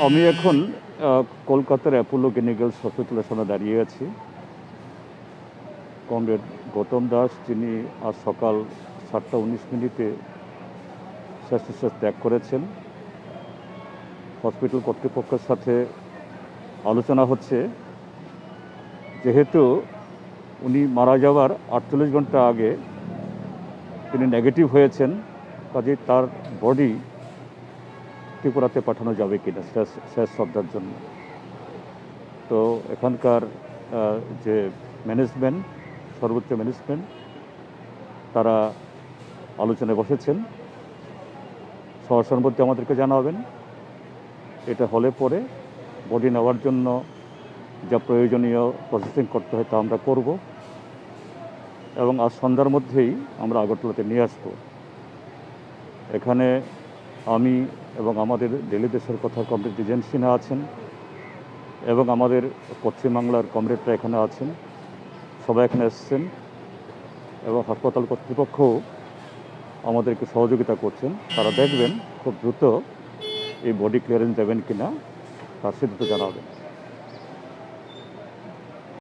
আমি এখন কলকাতার অ্যাপোলো গিনিগালস হসপিটালের সামনে দাঁড়িয়ে আছি। কমরেড গৌতম দাস, যিনি আজ সকাল 7টা 19 মিনিটে শেষ নিঃশ্বাস ত্যাগ করেছেন, হসপিটাল কর্তৃপক্ষের সাথে আলোচনা হচ্ছে। যেহেতু উনি মারা যাওয়ার 48 ঘন্টা আগে তিনি নেগেটিভ হয়েছেন, কাজেই তার বডি ত্রিপুরাতে পাঠানো যাবে কিনা শেষ শ্রদ্ধার জন্য। তো এখানকার যে ম্যানেজমেন্ট, সর্বোচ্চ ম্যানেজমেন্ট, তারা আলোচনায় বসেছেন। সহসার মধ্যে আমাদেরকে জানাবেন। এটা হলে পরে বডি নেওয়ার জন্য যা প্রয়োজনীয় প্রসেসিং করতে হয় তা আমরা করব, এবং আজ সন্ধ্যার মধ্যেই আমরা আগরতলাতে নিয়ে আসব। এখানে আমি এবং আমাদের দিল্লি দেশের কথা কমরেড দ্বিজেন সিনহা আছেন, এবং আমাদের পশ্চিমবাংলার কমরেডরা এখানে আছেন। সবাই এখানে এসছেন, এবং হাসপাতাল কর্তৃপক্ষও আমাদেরকে সহযোগিতা করছেন। তারা দেখবেন খুব দ্রুত এই বডি ক্লিয়ারেন্স দেবেন কিনা, তার সিদ্ধান্ত জানাবেন।